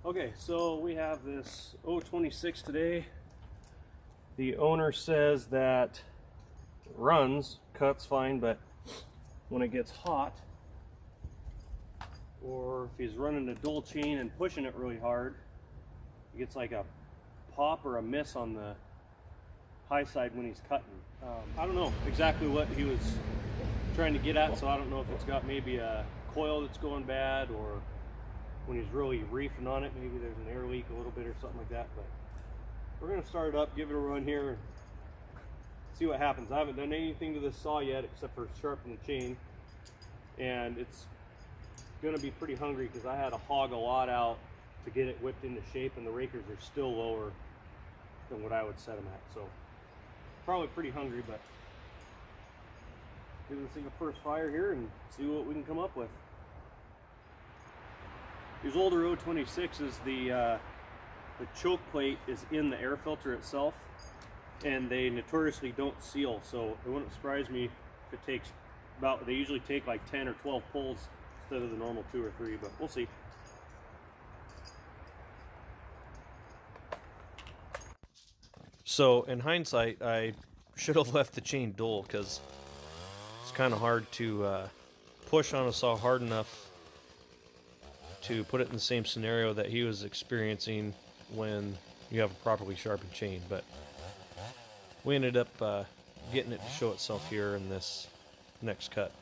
Okay, so we have this 026 today. The owner says that it runs, cuts fine, but when it gets hot, or if he's running a dual chain and pushing it really hard, it gets like a pop or a miss on the high side when he's cutting. I don't know exactly what he was trying to get at, so I don't know if it's got maybe a coil that's going bad, or when he's really reefing on it, maybe there's an air leak a little bit or something like that. But we're going to start it up, give it a run here, and see what happens. I haven't done anything to this saw yet except for sharpen the chain, and it's going to be pretty hungry because I had to hog a lot out to get it whipped into shape, and the rakers are still lower than what I would set them at. So probably pretty hungry, but give this thing a first fire here and see what we can come up with. These older 026s, the choke plate is in the air filter itself, and they notoriously don't seal, so it wouldn't surprise me if it takes they usually take like 10 or 12 pulls instead of the normal 2 or 3, but we'll see. So in hindsight, I should have left the chain dual, because it's kind of hard to push on a saw hard enough to put it in the same scenario that he was experiencing when you have a properly sharpened chain. But we ended up getting it to show itself here in this next cut.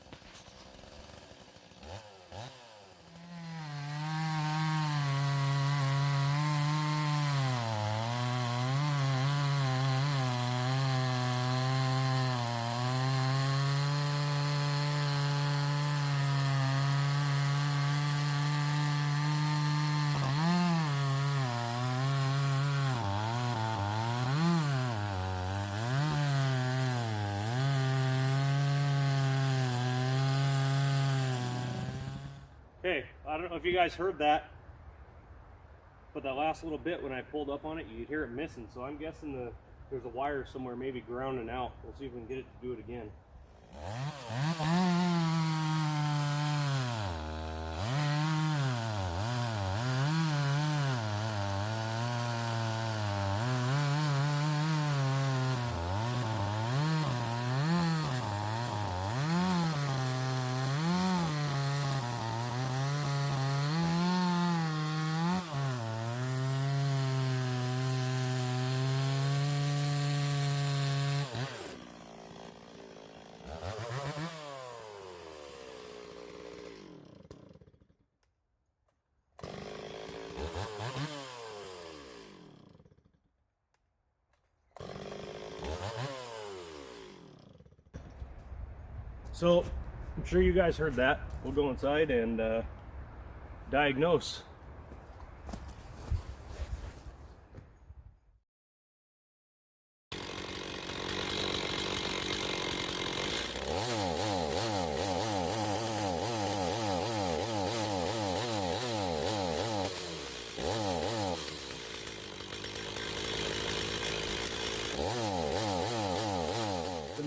Okay, I don't know if you guys heard that, but that last little bit when I pulled up on it, you could hear it missing. So I'm guessing there's a wire somewhere maybe grounding out. We'll see if we can get it to do it again. So I'm sure you guys heard that. We'll go inside and diagnose.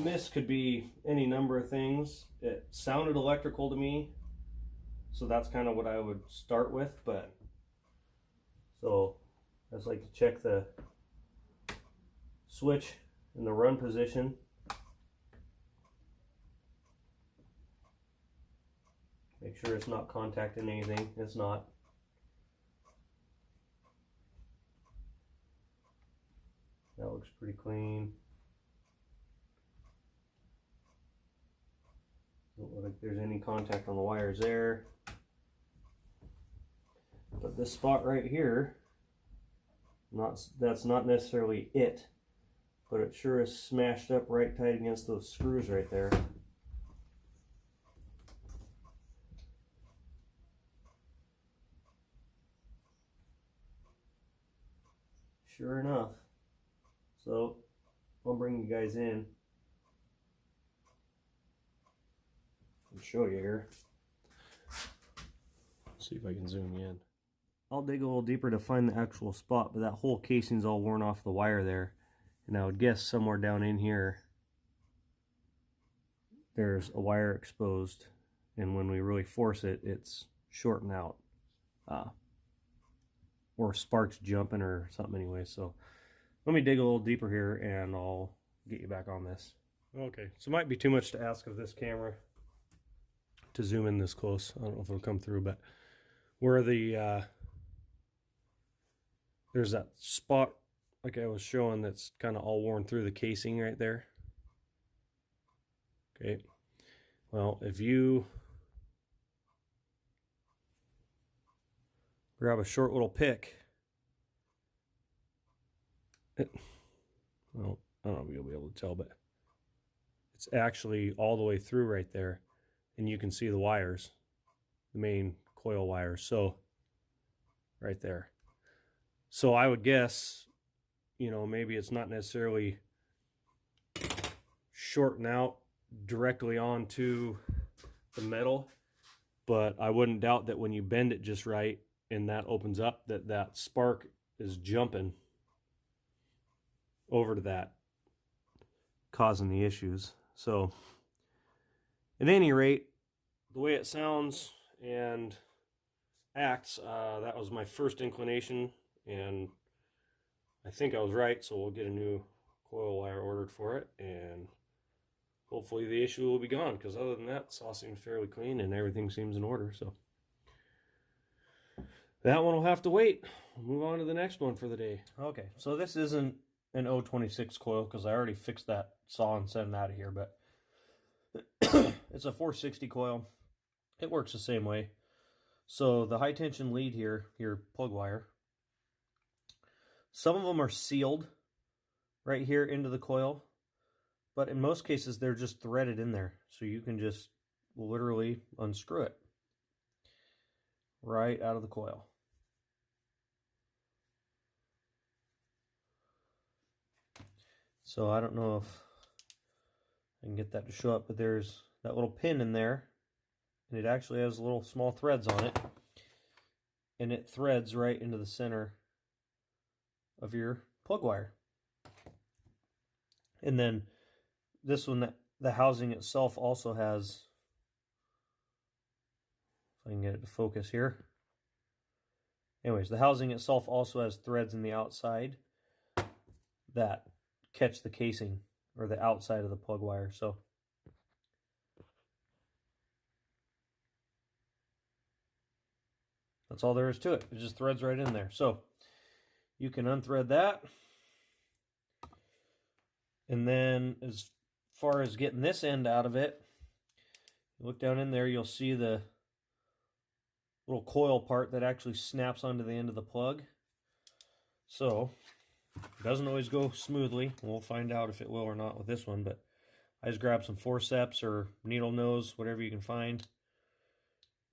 This could be any number of things. It sounded electrical to me, so that's kind of what I would start with. But so I just like to check the switch in the run position. Make sure it's not contacting anything. It's not. That looks pretty clean. Don't look like there's any contact on the wires there. But this spot right here, that's not necessarily it, but it sure is smashed up right tight against those screws right there. Sure enough. So I'll bring you guys in and show you here. Let's see if I can zoom in. I'll dig a little deeper to find the actual spot, but that whole casing's all worn off the wire there. And I would guess somewhere down in here there's a wire exposed, and when we really force it, it's shorting out. or sparks jumping or something anyway. So let me dig a little deeper here and I'll get you back on this. Okay, so it might be too much to ask of this camera to zoom in this close. I don't know if it'll come through, but where the there's that spot like I was showing that's kind of all worn through the casing right there. Okay, well, if you grab a short little pick, well, I don't know if you'll be able to tell, but it's actually all the way through right there, and you can see the wires, the main coil wires. So right there. So I would guess, you know, maybe it's not necessarily shorting out directly onto the metal, but I wouldn't doubt that when you bend it just right and that opens up, that spark is jumping over to that, causing the issues. So at any rate, the way it sounds and acts, that was my first inclination, and I think I was right. So we'll get a new coil wire ordered for it, and hopefully the issue will be gone, because other than that, saw seems fairly clean and everything seems in order. So that one will have to wait. We'll move on to the next one for the day. Okay, so this isn't an 026 coil because I already fixed that saw and sent it out of here, but it's a 460 coil. It works the same way. So the high tension lead here, your plug wire, some of them are sealed right here into the coil, but in most cases they're just threaded in there. So you can just literally unscrew it right out of the coil. So I don't know if I can get that to show up, but there's that little pin in there, and it actually has little small threads on it, and it threads right into the center of your plug wire. And then this one, the housing itself also has, if I can get it to focus here. Anyways, the housing itself also has threads in the outside that catch the casing or the outside of the plug wire. So that's all there is to it. It just threads right in there. So you can unthread that. And then as far as getting this end out of it, you look down in there, you'll see the little coil part that actually snaps onto the end of the plug. So it doesn't always go smoothly. We'll find out if it will or not with this one, but I just grab some forceps or needle nose, whatever you can find.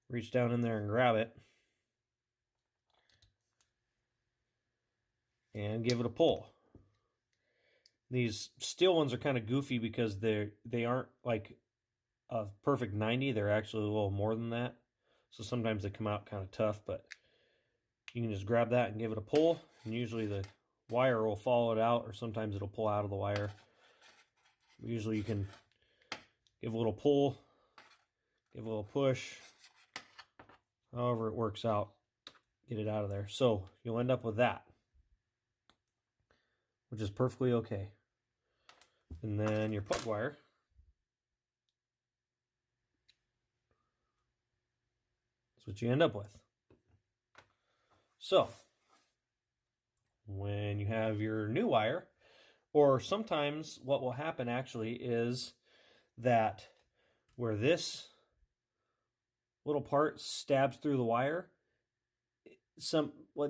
Reach down in there and grab it. And give it a pull. These Stihl ones are kind of goofy because they aren't like a perfect 90. They're actually a little more than that. So sometimes they come out kind of tough, but you can just grab that and give it a pull, and usually the wire will follow it out, or sometimes it'll pull out of the wire. Usually you can give a little pull, give a little push, however it works out, get it out of there. So you'll end up with that, which is perfectly okay. And then your plug wire, that's what you end up with. So when you have your new wire, or sometimes what will happen actually is that where this little part stabs through the wire,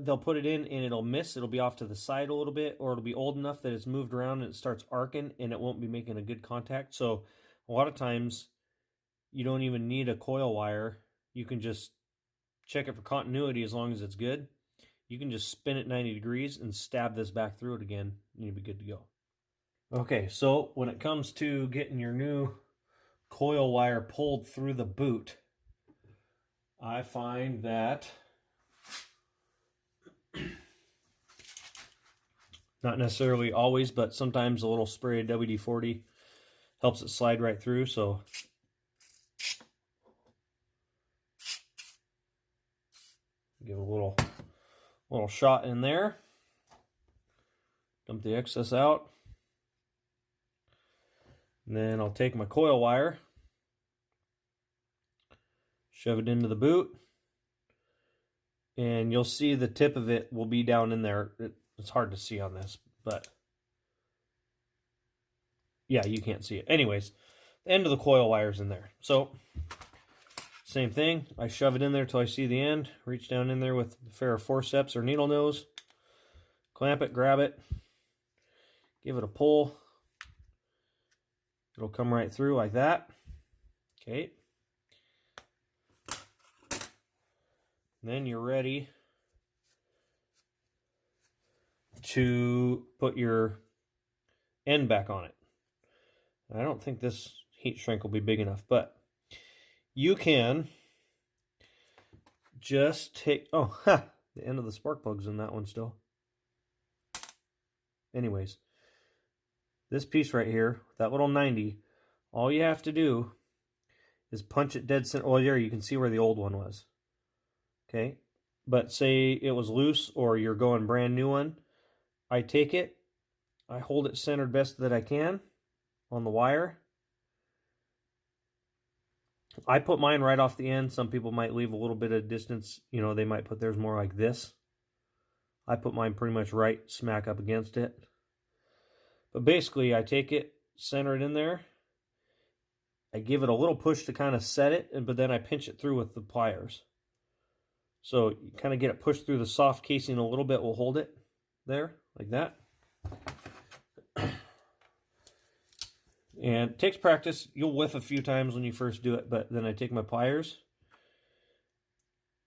they'll put it in and it'll miss. It'll be off to the side a little bit, or it'll be old enough that it's moved around and it starts arcing and it won't be making a good contact. So a lot of times you don't even need a coil wire. You can just check it for continuity. As long as it's good, you can just spin it 90 degrees and stab this back through it again, and you'll be good to go. Okay, so when it comes to getting your new coil wire pulled through the boot, I find that not necessarily always, but sometimes a little spray of WD-40 helps it slide right through. So give it a little Little shot in there. Dump the excess out. And then I'll take my coil wire, shove it into the boot, and you'll see the tip of it will be down in there. It's hard to see on this, but yeah, you can't see it. Anyways, the end of the coil wire's in there. So, same thing. I shove it in there till I see the end. Reach down in there with a pair of forceps or needle nose. Clamp it, grab it, give it a pull. It'll come right through like that. Okay. Then you're ready to put your end back on it. I don't think this heat shrink will be big enough, but you can just take, the end of the spark plug's in that one still. Anyways, this piece right here, that little 90, all you have to do is punch it dead center. Oh, there you can see where the old one was. Okay, but say it was loose or you're going brand new one. I take it, I hold it centered best that I can on the wire. I put mine right off the end. Some people might leave a little bit of distance. You know, they might put theirs more like this. I put mine pretty much right smack up against it. But basically, I take it, center it in there. I give it a little push to kind of set it, but then I pinch it through with the pliers. So you kind of get it pushed through the soft casing a little bit. We'll hold it there, like that. And it takes practice. You'll whiff a few times when you first do it, but then I take my pliers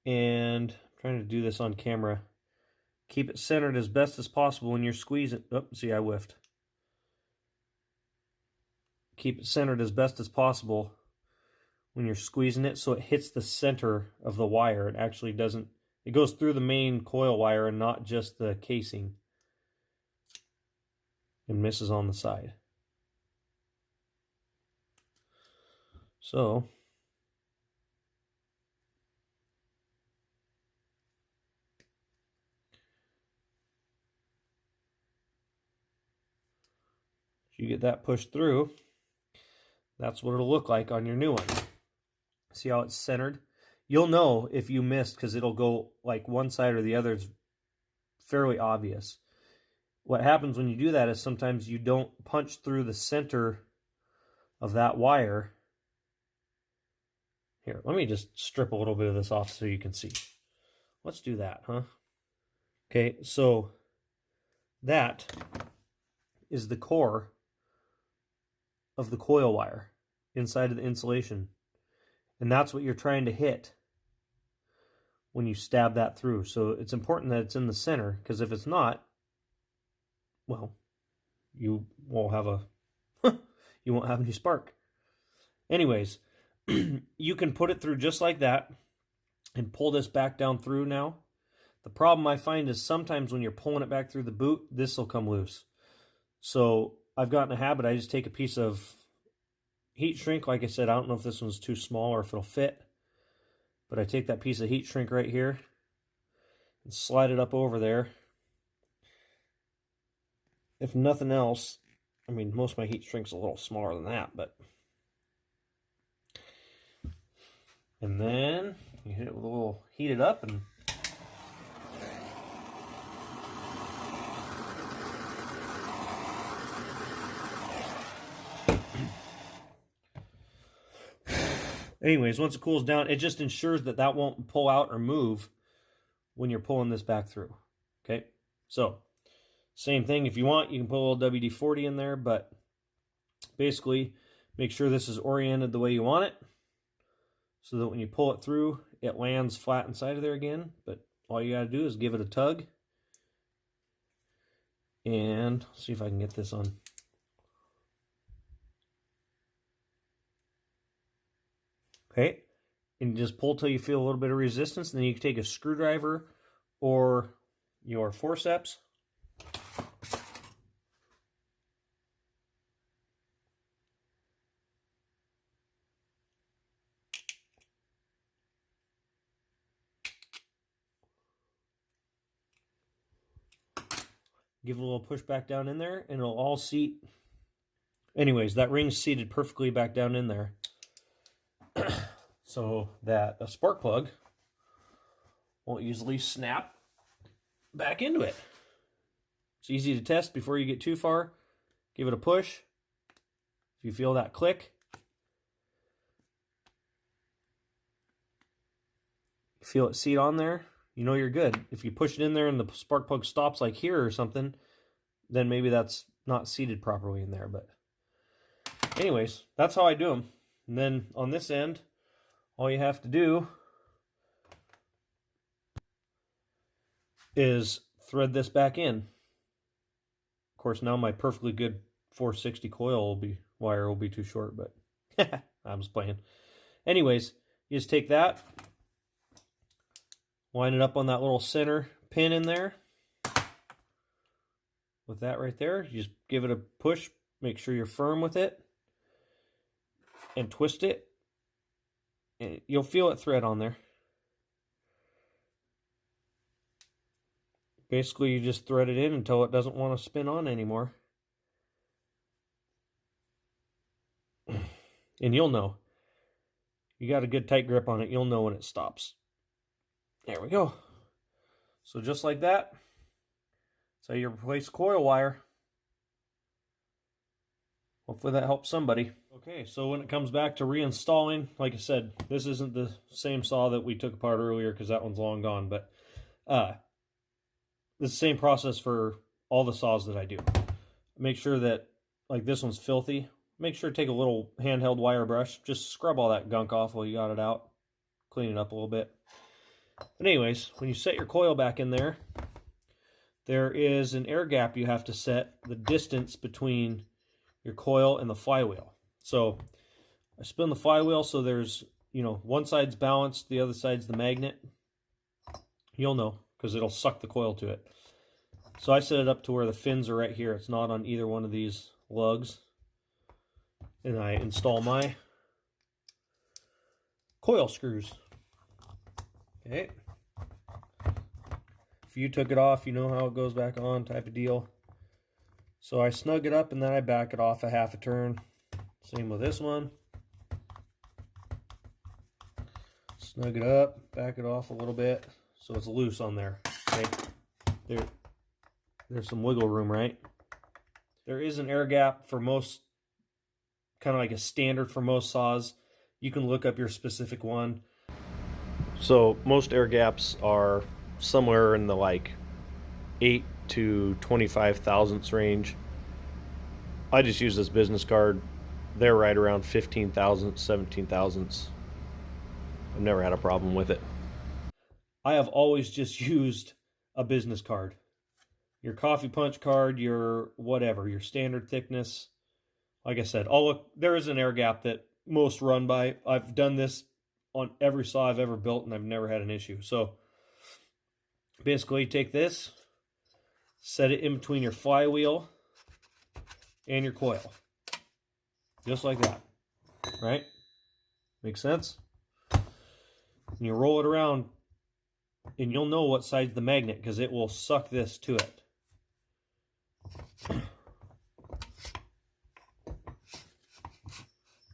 and I'm trying to do this on camera. Keep it centered as best as possible when you're squeezing. Oh, see, I whiffed. Keep it centered as best as possible when you're squeezing it so it hits the center of the wire. It actually doesn't, it goes through the main coil wire and not just the casing. And misses on the side. So, if you get that pushed through, that's what it'll look like on your new one. See how it's centered? You'll know if you missed because it'll go like one side or the other. It's fairly obvious. What happens when you do that is sometimes you don't punch through the center of that wire. Here, let me just strip a little bit of this off so you can see. Let's do that, huh? Okay, so that is the core of the coil wire inside of the insulation. And that's what you're trying to hit when you stab that through. So it's important that it's in the center, because if it's not, well, you won't have you won't have any spark. Anyways, you can put it through just like that and pull this back down through now. The problem I find is sometimes when you're pulling it back through the boot, this will come loose. So I've gotten a habit, I just take a piece of heat shrink. Like I said, I don't know if this one's too small or if it'll fit, but I take that piece of heat shrink right here and slide it up over there. If nothing else, I mean, most of my heat shrink's a little smaller than that, but. And then you hit it with a little, heat it up, and anyways, once it cools down, it just ensures that that won't pull out or move when you're pulling this back through. Okay, so same thing. If you want, you can put a little WD-40 in there, but basically make sure this is oriented the way you want it so that when you pull it through, it lands flat inside of there again. But all you got to do is give it a tug. And see if I can get this on. Okay, and just pull till you feel a little bit of resistance, and then you can take a screwdriver or your forceps. give it a little push back down in there, and it'll all seat. Anyways, that ring's seated perfectly back down in there. So that a spark plug won't easily snap back into it. It's easy to test before you get too far. Give it a push. If you feel that click, feel it seat on there, you know you're good. If you push it in there and the spark plug stops like here or something, then maybe that's not seated properly in there. But anyways, that's how I do them. And then on this end, all you have to do is thread this back in. Of course, now my perfectly good 460 coil wire will be too short, but I'm just playing. Anyways, you just take that, line it up on that little center pin in there. With that right there, you just give it a push, make sure you're firm with it, and twist it. And you'll feel it thread on there. Basically, you just thread it in until it doesn't want to spin on anymore. And you'll know. You got a good tight grip on it, you'll know when it stops. There we go. So just like that, that's how you replace coil wire. Hopefully that helps somebody. Okay, so when it comes back to reinstalling, like I said, this isn't the same saw that we took apart earlier because that one's long gone, but it's the same process for all the saws that I do. Make sure that, like this one's filthy, make sure to take a little handheld wire brush, just scrub all that gunk off while you got it out, clean it up a little bit. But anyways, when you set your coil back in there, there is an air gap you have to set, the distance between your coil and the flywheel. So I spin the flywheel so there's, you know, one side's balanced, the other side's the magnet. You'll know because it'll suck the coil to it. So I set it up to where the fins are right here. It's not on either one of these lugs. And I install my coil screws. Okay. If you took it off, you know how it goes back on, type of deal. So I snug it up and then I back it off a half a turn. Same with this one. Snug it up, back it off a little bit so it's loose on there. Okay. There's some wiggle room, right? There is an air gap for most, kind of like a standard for most saws. You can look up your specific one. So most air gaps are somewhere in the like 8 to 25 thousandths range. I just use this business card. They're right around 15 thousandths, 17 thousandths. I've never had a problem with it. I have always just used a business card. Your coffee punch card, your whatever, your standard thickness. Like I said, there is an air gap that most run by. I've done this on every saw I've ever built and I've never had an issue. So basically take this, set it in between your flywheel and your coil. Just like that, right? Makes sense? And you roll it around and you'll know what side's the magnet because it will suck this to it.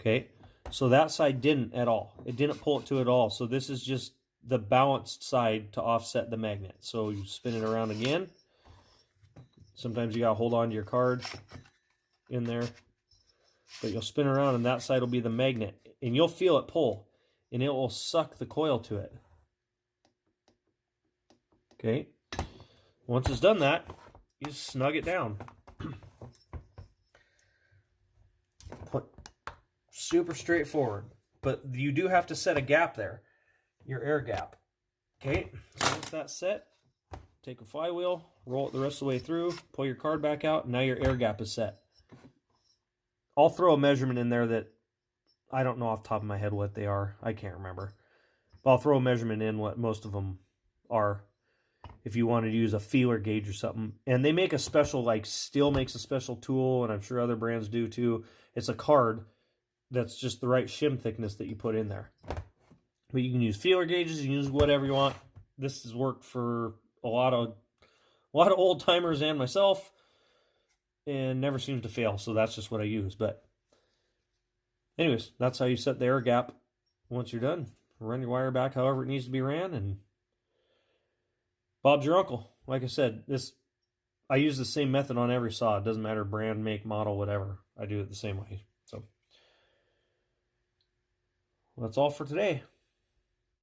Okay, so that side didn't at all. It didn't pull it to it at all. So this is just the balanced side to offset the magnet. So you spin it around again. Sometimes you gotta hold on to your card in there. But you'll spin around and that side will be the magnet. And you'll feel it pull. And it will suck the coil to it. Okay. Once it's done that, you just snug it down. Super straightforward. But you do have to set a gap there. Your air gap. Okay. So once that's set, take a flywheel, roll it the rest of the way through, pull your card back out, and now your air gap is set. I'll throw a measurement in there that I don't know off the top of my head what they are. I can't remember. But I'll throw a measurement in what most of them are if you wanted to use a feeler gauge or something. And they make a special, like Stihl makes a special tool, and I'm sure other brands do too. It's a card that's just the right shim thickness that you put in there. But you can use feeler gauges, you can use whatever you want. This has worked for a lot a lot of old timers and myself, and never seems to fail. So that's just what I use. But anyways, that's how you set the air gap once you're done. Run your wire back however it needs to be ran, and Bob's your uncle. Like I said, I use the same method on every saw. It doesn't matter brand, make, model, whatever. I do it the same way. So that's all for today.